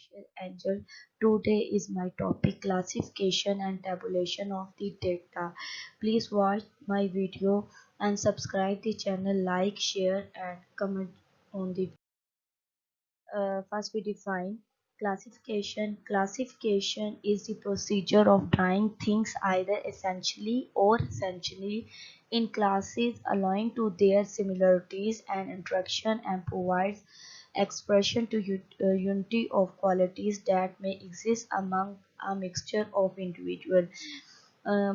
Social Angel. Today is my topic classification and tabulation of the data. Please watch my video and subscribe the channel, like, share and comment on the first we define classification. Classification is the procedure of drawing things either essentially or essentially in classes, allowing to their similarities and interaction, and provides expression to unity of qualities that may exist among a mixture of individuals.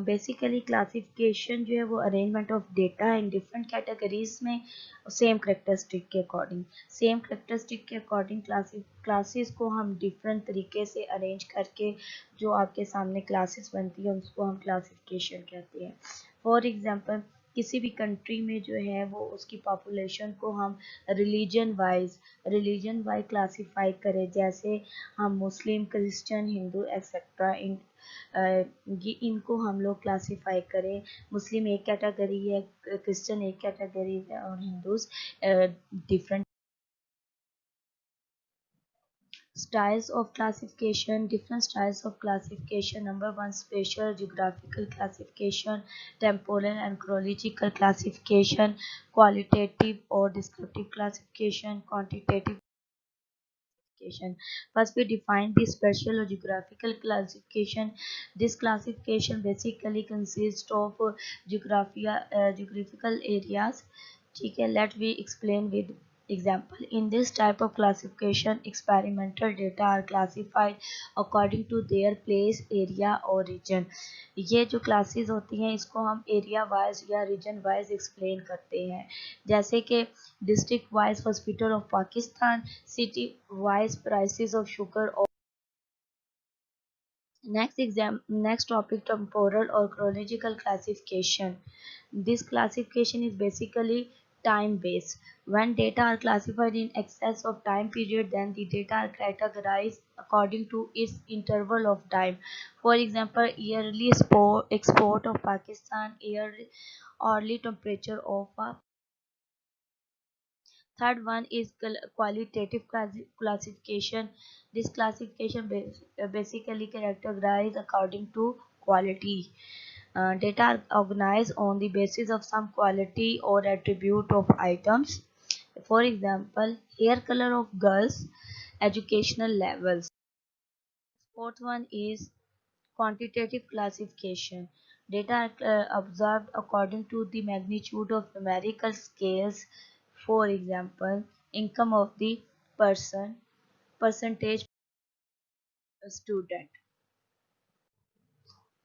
Basically classification जो है वो arrangement of data in different categories में same characteristic के according classes को हम different तरीके से arrange करके जो आपके सामने क्लासेस बनती है उसको हम क्लासिफिकेशन कहते हैं। फॉर एग्जांपल किसी भी कंट्री में जो है वो उसकी पॉपुलेशन को हम रिलीजन वाइज क्लासीफाई करें, जैसे हम मुस्लिम, क्रिश्चियन, हिंदू एक्सेट्रा ये इनको हम लोग क्लासीफाई करें। मुस्लिम एक कैटेगरी है, क्रिश्चियन एक कैटेगरी है और Hindus different. Styles of classification, different styles of classification. Number one, spatial geographical classification, temporal and chronological classification, qualitative or descriptive classification, quantitative classification. First, we define the spatial or geographical classification. This classification basically consists of geographical areas. ठीक है, let me explain with example. In this type of classification, experimental data are classified according to their place, area or region. ये जो classes होती हैं इसको हम area wise या region wise explain करते हैं, जैसे कि district wise hospital of Pakistan, city wise prices of sugar और next topic, temporal or chronological classification. This classification is basically time based. When data are classified in excess of time period, then the data are categorized according to its interval of time. For example, yearly export of Pakistan, yearly temperature of Third one is qualitative classification. This classification basically categorized according to quality. Data are organized on the basis of some quality or attribute of items. For example, hair color of girls, educational levels. Fourth one is quantitative classification. Data are observed according to the magnitude of numerical scales. For example, income of the person, percentage student.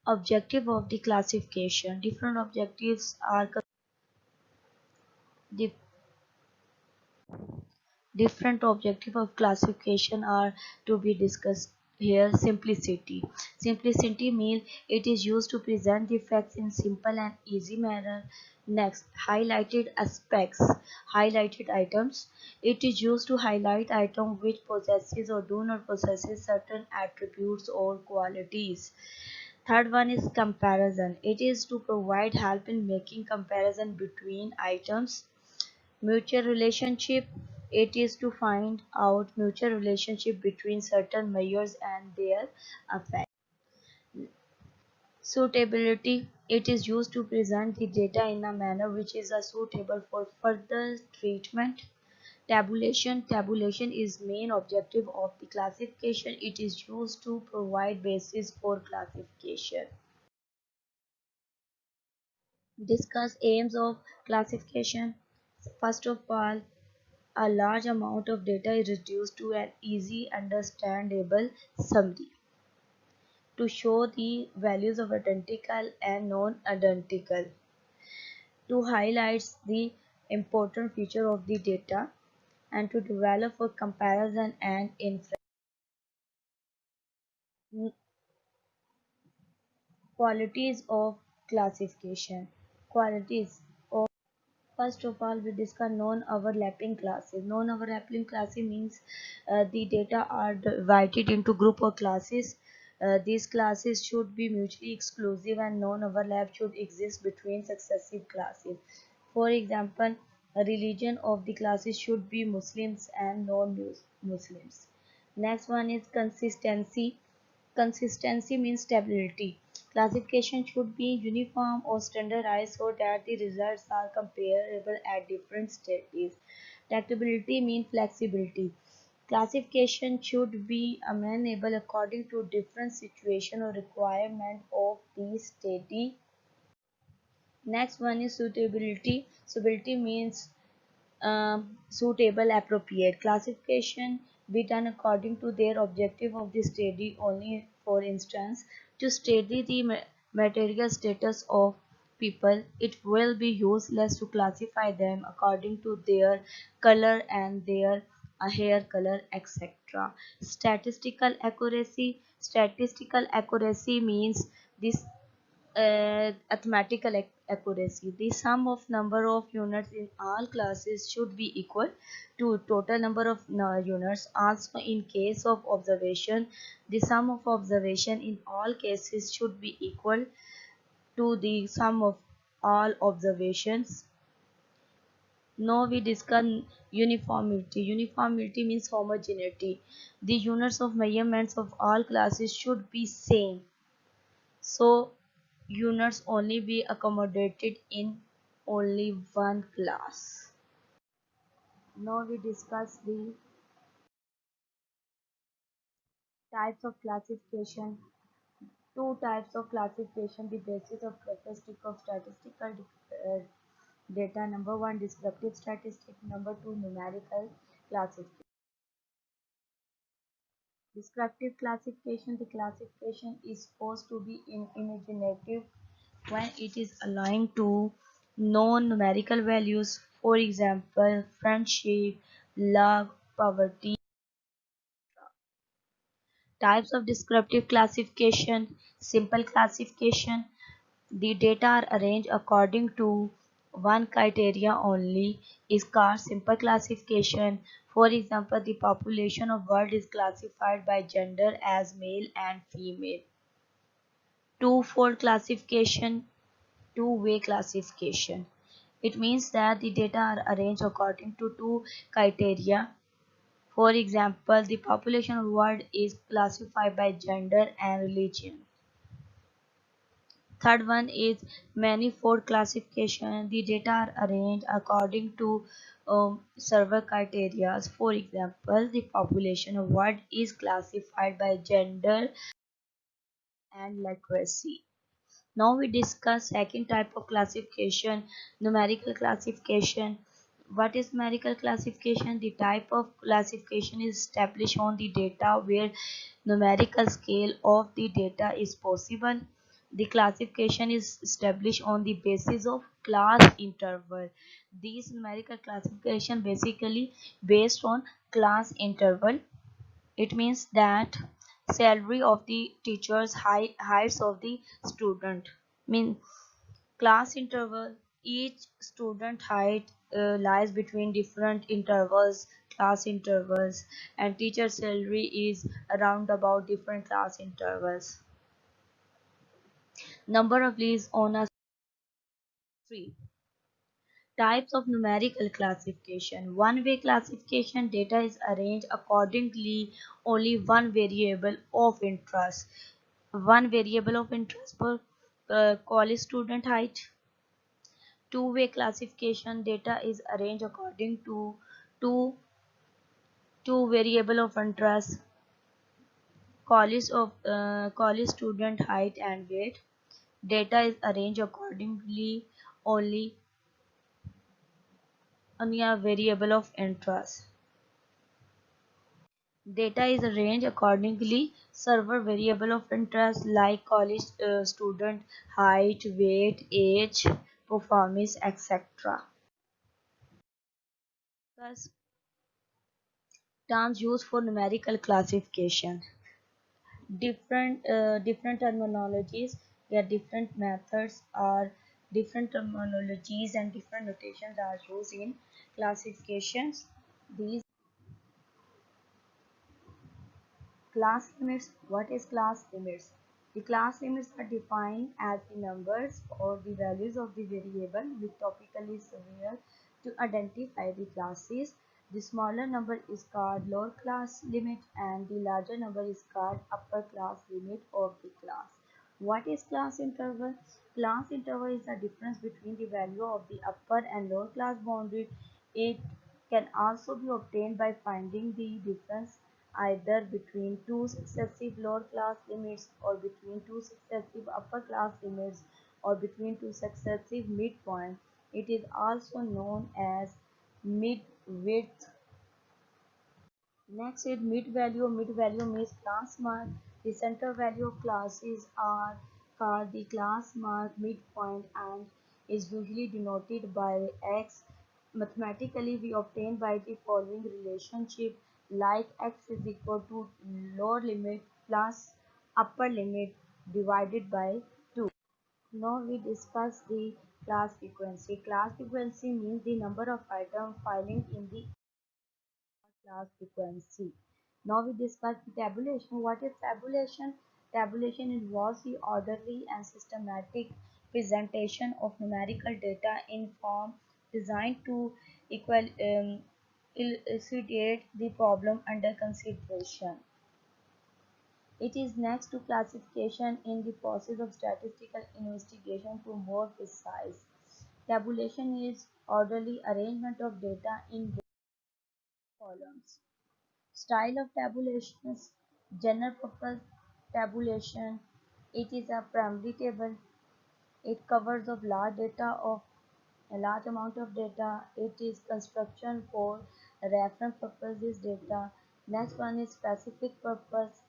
Objective of the classification. Different objectives are dif- different objective of classification are to be discussed here. Simplicity means it is used to present the facts in simple and easy manner. Next, highlighted aspects, highlighted items. It is used to highlight item which possesses or do not possesses certain attributes or qualities. Third one is comparison. It is to provide help in making comparison between items. Mutual relationship. It is to find out mutual relationship between certain measures and their effect. Suitability. It is used to present the data in a manner which is suitable for further treatment. Tabulation. Tabulation is main objective of the classification. It is used to provide basis for classification. Discuss aims of classification. First of all, a large amount of data is reduced to an easy understandable summary to show the values of identical and non-identical, to highlight the important feature of the data, and to develop a comparison and inference. Qualities of classification. Qualities. First of all, we discuss non-overlapping classes. Non-overlapping classes means the data are divided into group or classes. These classes should be mutually exclusive and non-overlap should exist between successive classes. For example, a religion of the classes should be Muslims and non-Muslims. Next one is consistency. Consistency means stability. Classification should be uniform or standardized so that the results are comparable at different stages. Adaptability means flexibility. Classification should be amenable according to different situation or requirement of the study. Next one is suitability. Suitability means suitable, appropriate. Classification be done according to their objective of the study only. For instance, to study the material status of people, it will be useless to classify them according to their color and their hair color, etc. Statistical accuracy. Statistical accuracy means this arithmetical accuracy. The sum of number of units in all classes should be equal to total number of units. Also, in case of observation, the sum of observation in all cases should be equal to the sum of all observations. Now we discuss uniformity. Uniformity means homogeneity. The units of measurements of all classes should be same. So units only be accommodated in only one class. Now we discuss the types of classification. Two types of classification, the basis of characteristic of statistical data. Number one, descriptive statistic. Number two, numerical classification. Descriptive classification, the classification is supposed to be in imaginative when it is aligned to known numerical values, for example, friendship, love, poverty. Types of descriptive classification. Simple classification. The data are arranged according to one criteria only is called simple classification. For example, the population of world is classified by gender as male and female. Two-fold classification, two-way classification. It means that the data are arranged according to two criteria. For example, the population of world is classified by gender and religion. Third one is manifold classification. The data are arranged according to several criteria. For example, the population of world is classified by gender and literacy. Now we discuss second type of classification, numerical classification. What is numerical classification? The type of classification is established on the data where numerical scale of the data is possible. The classification is established on the basis of class interval. These numerical classification basically based on class interval. It means that salary of the teachers, heights of the student. Mean class interval. Each student height lies between different intervals, class intervals, and teacher salary is around about different class intervals. Number of leaves on a tree. Types of numerical classification. One-way classification, data is arranged accordingly only one variable of interest. One variable of interest for college student height. Two-way classification, data is arranged according to two two variable of interest, college student height and weight. Data is arranged accordingly only on a variable of interest. Data is arranged accordingly several variable of interest like college student height, weight, age, performance, etc. Thus, terms used for numerical classification. Different terminologies, their different methods are different terminologies and different notations are used in classifications. These class limits. What is class limits? The class limits are defined as the numbers or the values of the variable which topically severe to identify the classes. The smaller number is called lower class limit and the larger number is called upper class limit of the class. What is class interval? Class interval is the difference between the value of the upper and lower class boundary. It can also be obtained by finding the difference either between two successive lower class limits or between two successive upper class limits or between two successive midpoints. It is also known as mid-width. Next is mid value. Mid value means class mark. The center value of classes are called the class mark midpoint and is usually denoted by x. Mathematically, we obtain by the following relationship like x is equal to lower limit plus upper limit divided by 2. Now we discuss the class frequency. Class frequency means the number of items filing in the class frequency. Now we discuss the tabulation. What is tabulation? Tabulation involves the orderly and systematic presentation of numerical data in form designed to elucidate the problem under consideration. It is next to classification in the process of statistical investigation to more precise. Tabulation is orderly arrangement of data in columns. Style of tabulations, general purpose tabulation. It is a primary table. It covers of large data of a large amount of data. It is construction for reference purposes data. Next one is specific purpose.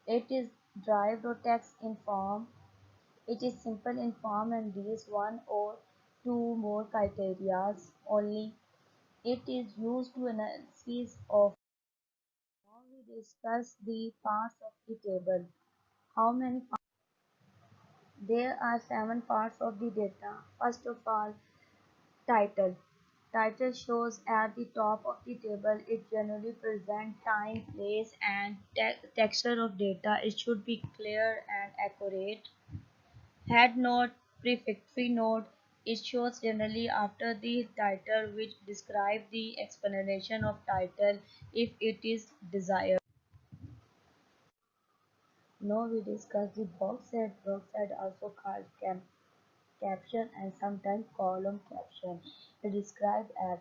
It is derived or text in form. It is simple in form and deals one or two more criteria only. It is used to analysis of. Now we discuss the parts of the table. How many parts? There are 7 parts of the data. First of all, title. Title shows at the top of the table. It generally presents time, place, and texture of data. It should be clear and accurate. Head note, prefatory note. It shows generally after the title which describe the explanation of title if it is desired. Now we discuss the box set. Box set also called caption and sometimes column caption. It described as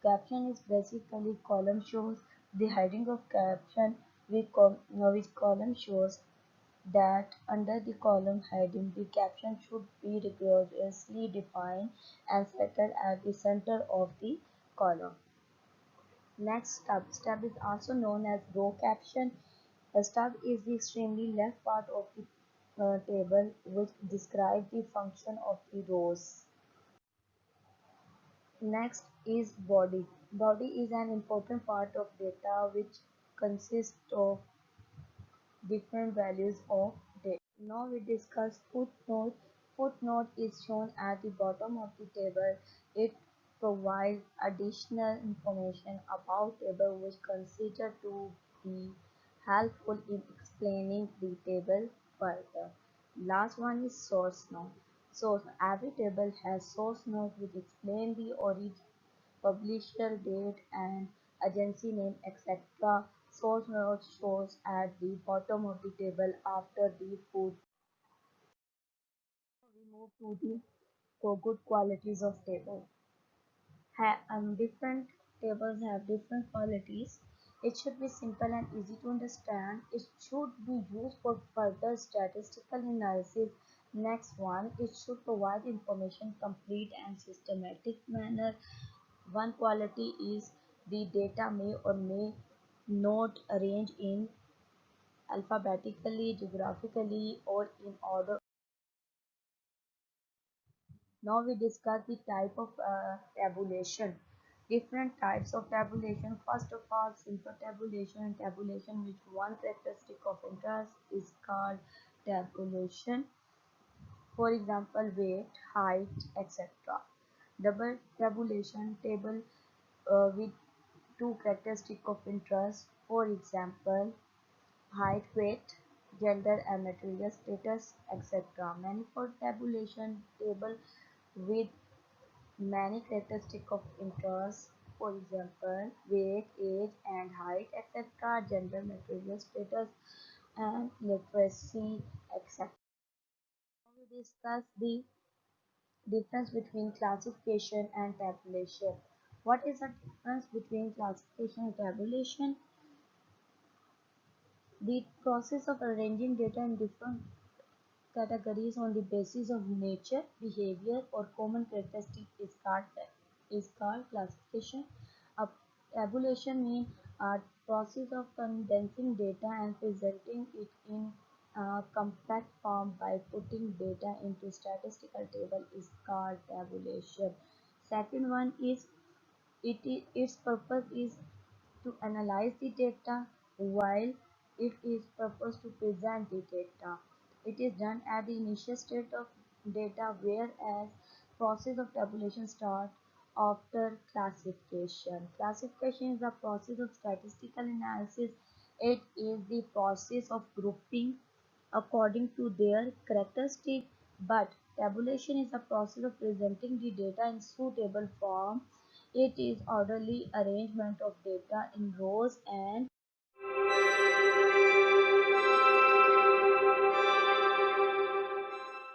caption is basically column shows the heading of caption which column shows that under the column heading the caption should be rigorously defined and settled at the center of the column. Next stub. Stub is also known as row caption. A stub is the extremely left part of the table which describes the function of the rows. Next is body. Body is an important part of data which consists of different values of data. Now we discuss footnote. Footnote is shown at the bottom of the table. It provides additional information about table which considered to be helpful in explaining the table further. Last one is source note. So every table has source note which explain the origin, publisher date and agency name etc. Source note shows at the bottom of the table after the food. We move to the good qualities of table. Different tables have different qualities. It should be simple and easy to understand. It should be used for further statistical analysis. Next one, it should provide information complete and systematic manner. One quality is the data may or may not arrange in alphabetically, geographically, or in order. Now we discuss the type of tabulation. Different types of tabulation. First of all, simple tabulation. Tabulation which one characteristic of interest is called tabulation. For example, weight, height, etc. Double tabulation table with two characteristics of interest. For example, height, weight, gender and material status, etc. Manifold tabulation table with many characteristics of interest. For example, weight, age and height, etc., gender, material status and literacy, etc. We discuss the difference between classification and tabulation. What is the difference between classification and tabulation? The process of arranging data in different categories on the basis of nature, behavior, or common characteristic is called classification. A tabulation means a process of condensing data and presenting it in a compact form by putting data into statistical table is called tabulation. Second one is its purpose is to analyze the data, while it is purpose to present the data. It is done at the initial state of data, whereas process of tabulation starts after classification. Classification is the process of statistical analysis. It is the process of grouping according to their characteristic, but tabulation is the process of presenting the data in suitable form. It is orderly arrangement of data in rows and